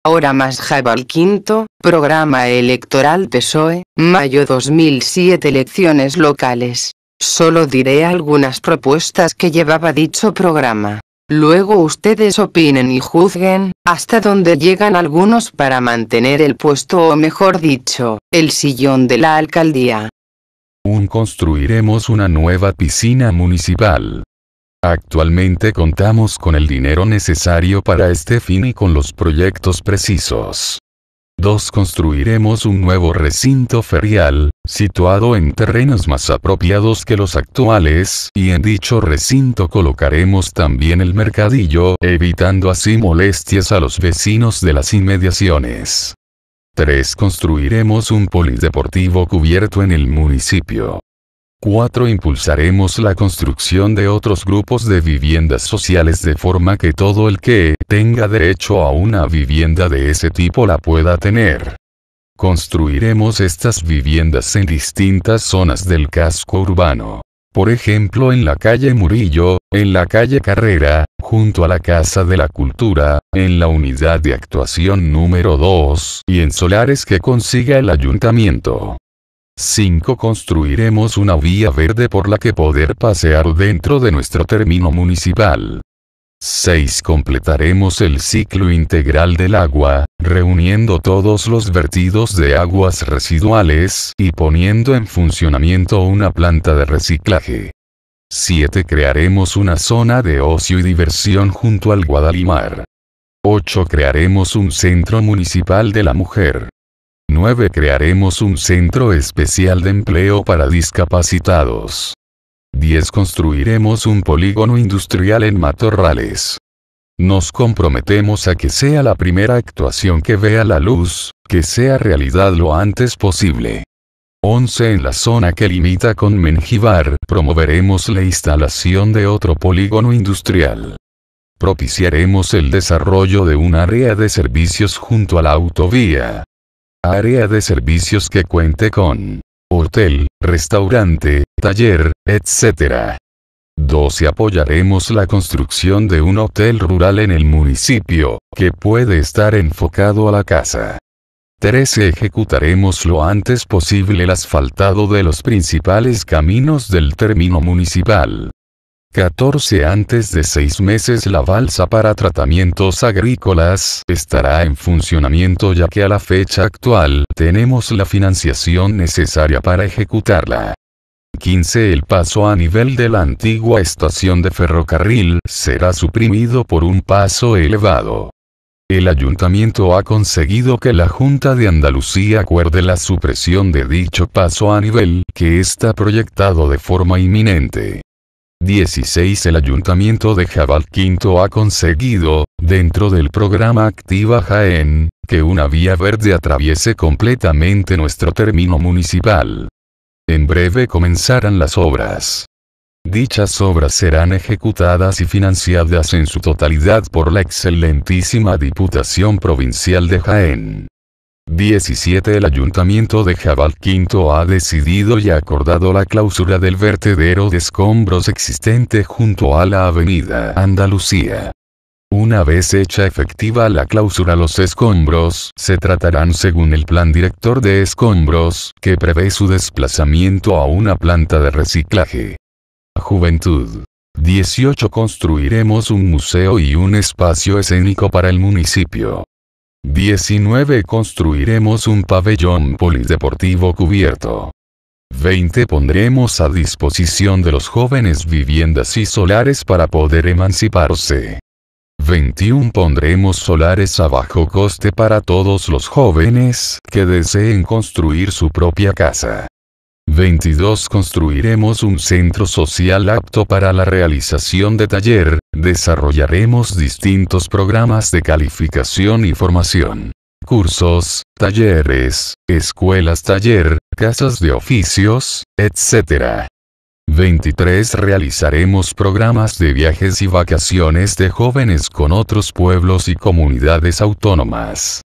Hora más Jabal Quinto, Programa Electoral PSOE, mayo 2007 Elecciones locales. Solo diré algunas propuestas que llevaba dicho programa. Luego ustedes opinen y juzguen, hasta dónde llegan algunos para mantener el puesto o mejor dicho, el sillón de la alcaldía. Construiremos una nueva piscina municipal. Actualmente contamos con el dinero necesario para este fin y con los proyectos precisos. 2. Construiremos un nuevo recinto ferial, situado en terrenos más apropiados que los actuales, y en dicho recinto colocaremos también el mercadillo, evitando así molestias a los vecinos de las inmediaciones. 3. Construiremos un polideportivo cubierto en el municipio. 4. Impulsaremos la construcción de otros grupos de viviendas sociales de forma que todo el que tenga derecho a una vivienda de ese tipo la pueda tener. Construiremos estas viviendas en distintas zonas del casco urbano. Por ejemplo, en la calle Murillo, en la calle Carrera, junto a la Casa de la Cultura, en la unidad de actuación número 2, y en solares que consiga el ayuntamiento. 5. Construiremos una vía verde por la que poder pasear dentro de nuestro término municipal. 6. Completaremos el ciclo integral del agua, reuniendo todos los vertidos de aguas residuales y poniendo en funcionamiento una planta de reciclaje. 7. Crearemos una zona de ocio y diversión junto al Guadalimar. 8. Crearemos un centro municipal de la mujer. 9. Crearemos un centro especial de empleo para discapacitados. 10. Construiremos un polígono industrial en Matorrales. Nos comprometemos a que sea la primera actuación que vea la luz, que sea realidad lo antes posible. 11. En la zona que limita con Mengíbar, promoveremos la instalación de otro polígono industrial. Propiciaremos el desarrollo de un área de servicios junto a la autovía. Área de servicios que cuente con hotel, restaurante, taller, etc. 12. Apoyaremos la construcción de un hotel rural en el municipio, que puede estar enfocado a la casa. 13. Ejecutaremos lo antes posible el asfaltado de los principales caminos del término municipal. 14. Antes de 6 meses la balsa para tratamientos agrícolas estará en funcionamiento, ya que a la fecha actual tenemos la financiación necesaria para ejecutarla. 15. El paso a nivel de la antigua estación de ferrocarril será suprimido por un paso elevado. El ayuntamiento ha conseguido que la Junta de Andalucía acuerde la supresión de dicho paso a nivel, que está proyectado de forma inminente. 16. El Ayuntamiento de Jabal Quinto ha conseguido, dentro del programa Activa Jaén, que una vía verde atraviese completamente nuestro término municipal. En breve comenzarán las obras. Dichas obras serán ejecutadas y financiadas en su totalidad por la excelentísima Diputación Provincial de Jaén. 17. El Ayuntamiento de Jabal Quinto ha decidido y acordado la clausura del vertedero de escombros existente junto a la Avenida Andalucía. Una vez hecha efectiva la clausura, los escombros se tratarán según el Plan Director de Escombros, que prevé su desplazamiento a una planta de reciclaje. Juventud. 18. Construiremos un museo y un espacio escénico para el municipio. 19. Construiremos un pabellón polideportivo cubierto. 20. Pondremos a disposición de los jóvenes viviendas y solares para poder emanciparse. 21. Pondremos solares a bajo coste para todos los jóvenes que deseen construir su propia casa. 22. Construiremos un centro social apto para la realización de taller, desarrollaremos distintos programas de calificación y formación. Cursos, talleres, escuelas taller, casas de oficios, etc. 23. Realizaremos programas de viajes y vacaciones de jóvenes con otros pueblos y comunidades autónomas.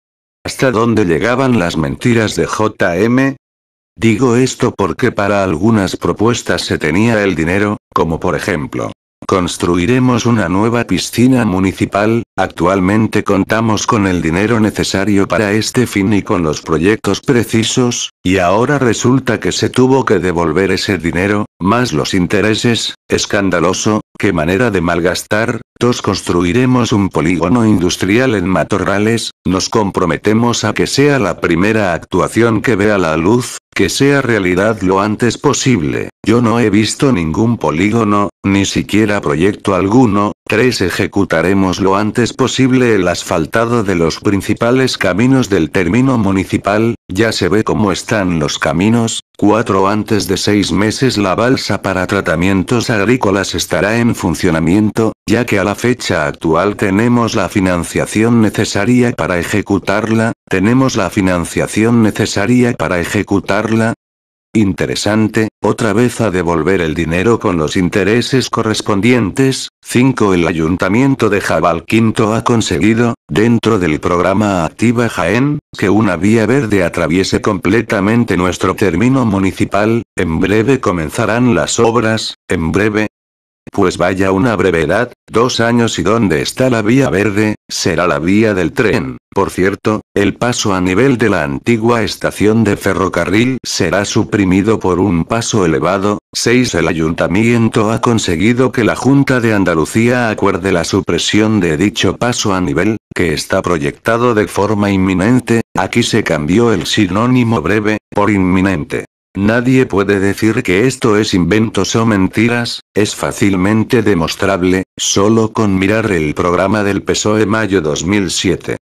¿Hasta dónde llegaban las mentiras de JM? Digo esto porque para algunas propuestas se tenía el dinero, como por ejemplo, Construiremos una nueva piscina municipal, actualmente contamos con el dinero necesario para este fin y con los proyectos precisos, y ahora resulta que se tuvo que devolver ese dinero, más los intereses. Escandaloso, qué manera de malgastar. 2. Construiremos un polígono industrial en Matorrales, nos comprometemos a que sea la primera actuación que vea la luz, que sea realidad lo antes posible. Yo no he visto ningún polígono, ni siquiera proyecto alguno. 3. Ejecutaremos lo antes posible el asfaltado de los principales caminos del término municipal, ya se ve cómo están los caminos. 4. Antes de 6 meses la balsa para tratamientos agrícolas estará en funcionamiento, ya que a la fecha actual tenemos la financiación necesaria para ejecutarla. Interesante, otra vez a devolver el dinero con los intereses correspondientes. 5. El Ayuntamiento de Jabalquinto ha conseguido, dentro del programa Activa Jaén, que una vía verde atraviese completamente nuestro término municipal. En breve comenzarán las obras, en breve. Pues vaya una brevedad, 2 años. ¿Y dónde está la vía verde? Será la vía del tren. Por cierto, el paso a nivel de la antigua estación de ferrocarril será suprimido por un paso elevado. 6. El Ayuntamiento ha conseguido que la Junta de Andalucía acuerde la supresión de dicho paso a nivel, que está proyectado de forma inminente. Aquí se cambió el sinónimo breve, por inminente. Nadie puede decir que esto es inventos o mentiras, es fácilmente demostrable, solo con mirar el programa del PSOE mayo 2007.